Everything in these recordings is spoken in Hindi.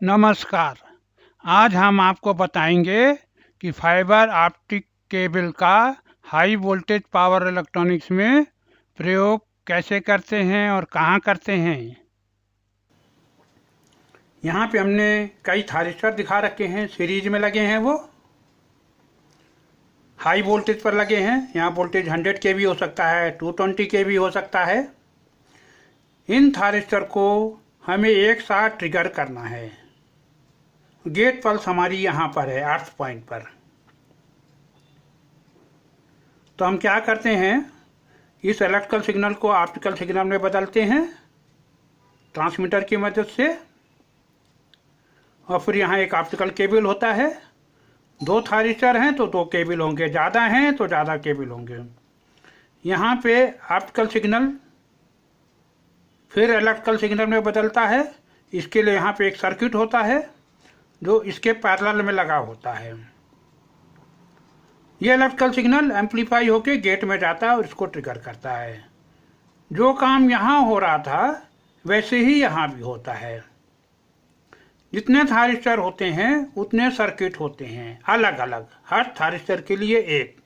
नमस्कार। आज हम आपको बताएंगे कि फाइबर ऑप्टिक केबल का हाई वोल्टेज पावर इलेक्ट्रॉनिक्स में प्रयोग कैसे करते हैं और कहाँ करते हैं। यहाँ पे हमने कई थारिस्टर दिखा रखे हैं, सीरीज में लगे हैं, वो हाई वोल्टेज पर लगे हैं। यहाँ वोल्टेज 100 के भी हो सकता है, 220 के भी हो सकता है। इन थारिस्टर को हमें एक साथ ट्रिगर करना है। गेट पल्स हमारी यहाँ पर है 8 पॉइंट पर। तो हम क्या करते हैं, इस इलेक्ट्रिकल सिग्नल को ऑप्टिकल सिग्नल में बदलते हैं ट्रांसमीटर की मदद से। और फिर यहाँ एक ऑप्टिकल केबल होता है। 2 थारिस्टर हैं तो 2 केबल होंगे, ज़्यादा हैं तो ज़्यादा केबल होंगे। यहाँ पे ऑप्टिकल सिग्नल फिर इलेक्ट्रिकल सिग्नल में बदलता है। इसके लिए यहाँ पे एक सर्किट होता है जो इसके पैरेलल में लगा होता है। ये इलेक्ट्रिकल सिग्नल एम्पलीफाई होकर गेट में जाता है और इसको ट्रिगर करता है। जो काम यहाँ हो रहा था वैसे ही यहाँ भी होता है। जितने थारिस्टर होते हैं उतने सर्किट होते हैं, अलग अलग, हर थारिस्टर के लिए एक।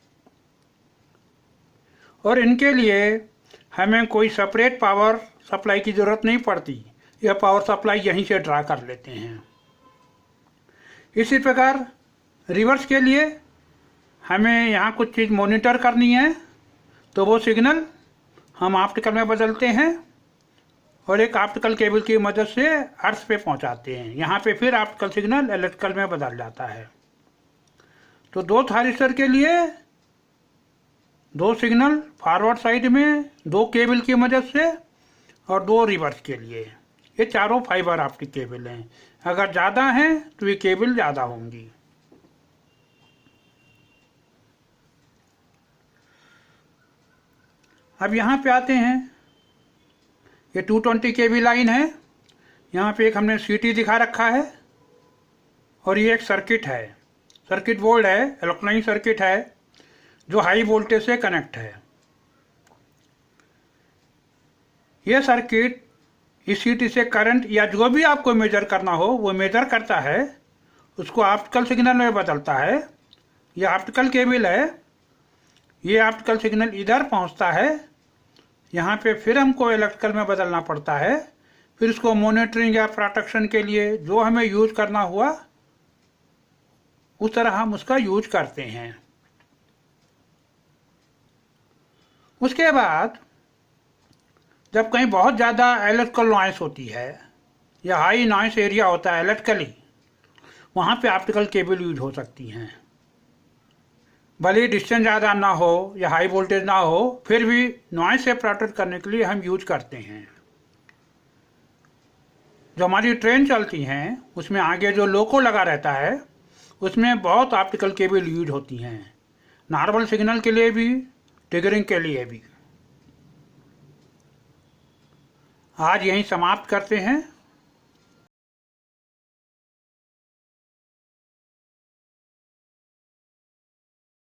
और इनके लिए हमें कोई सेपरेट पावर सप्लाई की ज़रूरत नहीं पड़ती। यह पावर सप्लाई यहीं से ड्रा कर लेते हैं। इसी प्रकार रिवर्स के लिए हमें यहाँ कुछ चीज़ मॉनिटर करनी है तो वो सिग्नल हम ऑप्टिकल में बदलते हैं और एक ऑप्टिकल केबल की मदद से अर्थ पे पहुँचाते हैं। यहाँ पे फिर ऑप्टिकल सिग्नल इलेक्ट्रिकल में बदल जाता है। तो 2 थारिस्टर के लिए 2 सिग्नल फॉरवर्ड साइड में, 2 केबल की मदद से, और 2 रिवर्स के लिए। ये चारों फाइबर ऑप्टिक केबल हैं। अगर ज़्यादा हैं तो ये केबल ज़्यादा होंगी। अब यहाँ पे आते हैं। ये 220 केबी लाइन है। यहाँ पे एक हमने सीटी दिखा रखा है और ये एक सर्किट है, सर्किट बोर्ड है, इलेक्ट्रॉनिक सर्किट है जो हाई वोल्टेज से कनेक्ट है। ये सर्किट इस सीटी से करंट या जो भी आपको मेजर करना हो वो मेजर करता है, उसको ऑप्टिकल सिग्नल में बदलता है। ये ऑप्टिकल केबल है। ये ऑप्टिकल सिग्नल इधर पहुंचता है, यहाँ पे फिर हमको इलेक्ट्रिकल में बदलना पड़ता है। फिर इसको मॉनिटरिंग या प्रोटेक्शन के लिए जो हमें यूज करना हुआ उस तरह हम उसका यूज करते हैं। उसके बाद जब कहीं बहुत ज़्यादा इलेक्ट्रिकल नॉइस होती है या हाई नॉइस एरिया होता है इलेक्ट्रिकली, वहाँ पे ऑप्टिकल केबल यूज हो सकती हैं। भले ही डिस्टेंस ज़्यादा ना हो या हाई वोल्टेज ना हो, फिर भी नॉइस से प्रोटेक्ट करने के लिए हम यूज करते हैं। जो हमारी ट्रेन चलती हैं उसमें आगे जो लोको लगा रहता है उसमें बहुत ऑप्टिकल केबल यूज होती हैं, नॉर्मल सिग्नल के लिए भी, ट्रिगरिंग के लिए भी। आज यहीं समाप्त करते हैं।